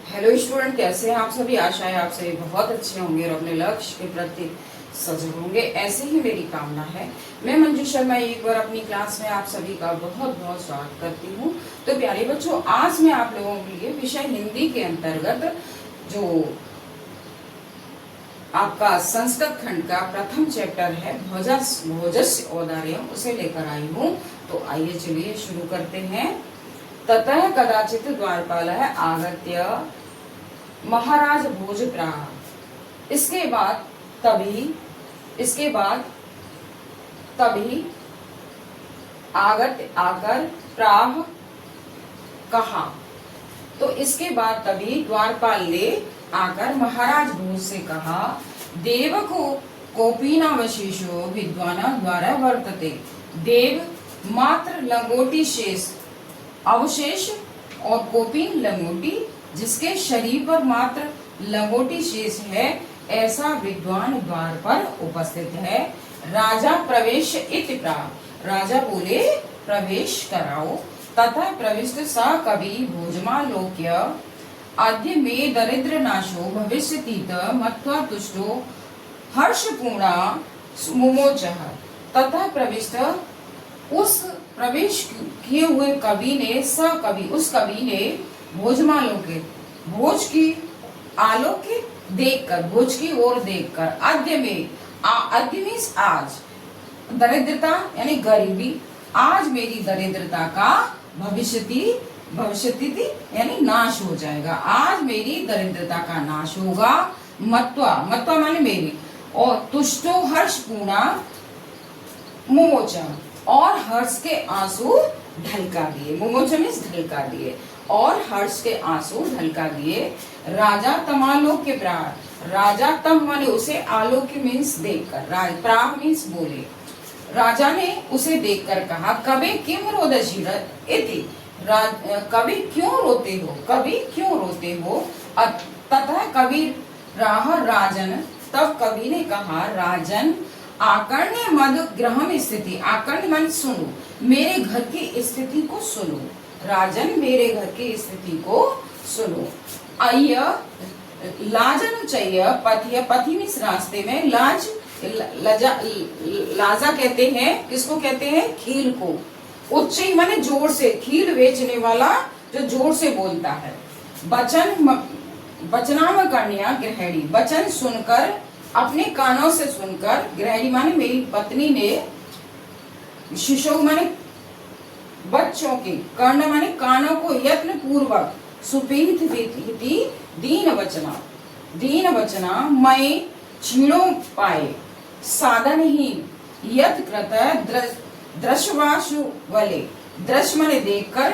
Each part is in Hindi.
हेलो स्टूडेंट, कैसे हैं आप सभी। आशा है आप सभी बहुत अच्छे होंगे और अपने लक्ष्य के प्रति सजग होंगे, ऐसे ही मेरी कामना है। मैं मंजू शर्मा एक बार अपनी क्लास में आप सभी का बहुत बहुत स्वागत करती हूँ। तो प्यारे बच्चों, आज मैं आप लोगों के लिए विषय हिंदी के अंतर्गत जो आपका संस्कृत खंड का प्रथम चैप्टर है भोजस्य औदार्यम, उसे लेकर आई हूँ। तो आइए चलिए शुरू करते हैं। ततः कदाचित द्वारपालः आगत्य महाराज भोज प्राह। इसके बाद तभी आकर प्राह कहा। तो इसके बाद तभी द्वारपाल ने आकर महाराज भोज से कहा, देव को कोपीनावशेषो विद्वाना द्वारा वर्तते। देव मात्र लंगोटी शेष अवशेष और कोपीन लंगोटी जिसके शरीर पर मात्र लंगोटी शेष है, ऐसा विद्वान द्वार पर उपस्थित है। राजा प्रवेश इति प्राह। राजा बोले प्रवेश कराओ। तथा प्रविष्ट स कवि भोजमालोक्य अद्य मे दरिद्र नाशो भविष्यतीत मत्वा तुष्टो हर्षपूर्णा मुमोचः। तथा प्रविष्ट उस प्रवेश किए हुए कवि ने उस कवि ने भोजमालोक्य भोज की आलोक्य देखकर, भोज की ओर देखकर, अद्य में आज दरिद्रता यानी गरीबी, आज मेरी दरिद्रता का भविष्यति यानी नाश हो जाएगा। आज मेरी दरिद्रता का नाश होगा। मत्वा माने मेरी, और तुष्टो हर्षपूर्णा मुमोचा, और हर्ष के आंसू ढलका दिए। मुमोचा मीन्स ढलका दिए, और हर्ष के आंसू ढलका दिए। राजा तमालोक्य प्राह। राजा तम माने उसे, आलोक्य मीन्स देखकर, प्राह मीन्स बोले। राजा ने उसे देखकर कहा, कवि किम रोदसी इति। कवि क्यों रोते हो। तथा कवि राह राजन, तब कवि ने कहा, राजन आकर्ण्य मद ग्रहम स्थिति। आकर्ण्य मान सुनो, मेरे घर की स्थिति को सुनो। राजन मेरे घर की स्थिति को सुनो। अय्य लाजनुचय्य पथ्य, पथि मीन्स रास्ते में, लाजा कहते हैं, किसको कहते हैं, खील को। उच्चई माने जोर से, खील बेचने वाला जो जोर से बोलता है। वचनाम कन्या गृहिणी, वचन सुनकर, अपने कानों से सुनकर, गृहिणी माने मेरी पत्नी ने, शिशु माने बच्चों के, कर्ण माने कानों को, यत्न पूर्वक, सुपीत दीन वचना मैं छीणों पाए, साधनहीन, यत कृत दृश्वाशु वले। दृश्य माने देखकर,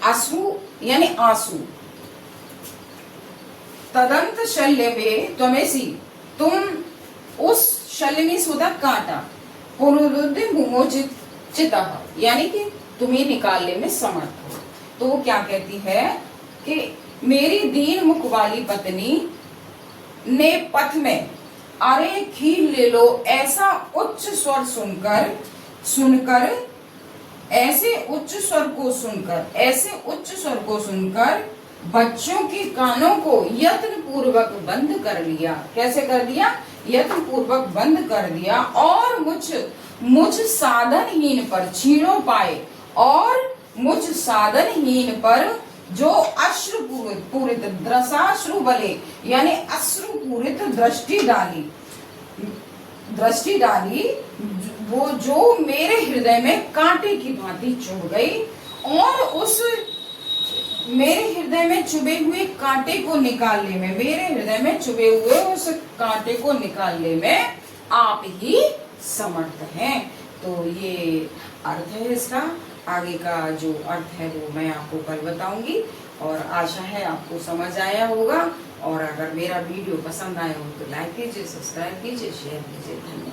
अश्रु यानी आंसू। तदंत शल्य में त्वमेसी, तुम उस शल्य में सुधा काटा, पुनरुद्धि मुमोचित चितः, यानी कि तुम्हें निकालने में समर्थ हो। तो वो क्या कहती है कि मेरी दीन मुख वाली पत्नी ने पथ में, अरे खील ले लो, ऐसा उच्च स्वर सुनकर, ऐसे उच्च स्वर को सुनकर बच्चों के कानों को यत्न पूर्वक बंद कर लिया। कैसे कर दिया, यत्न पूर्वक बंद कर दिया। और मुझ साधनहीन पर छीणों पाए, और मुझ साधनहीन पर जो अश्रु पूरित दृशाश्रु बले, यानी अश्रु पूरित दृष्टि डाली, वो जो मेरे हृदय में कांटे की भांति चुभ गई। और उस मेरे हृदय में चुभे हुए कांटे को निकालने में, मेरे हृदय में चुभे हुए उस कांटे को निकालने में आप ही समर्थ हैं। तो ये अर्थ है इसका। आगे का जो अर्थ है वो मैं आपको कल बताऊंगी, और आशा है आपको समझ आया होगा। और अगर मेरा वीडियो पसंद आया हो तो लाइक कीजिए, सब्सक्राइब कीजिए, शेयर कीजिए। धन्यवाद।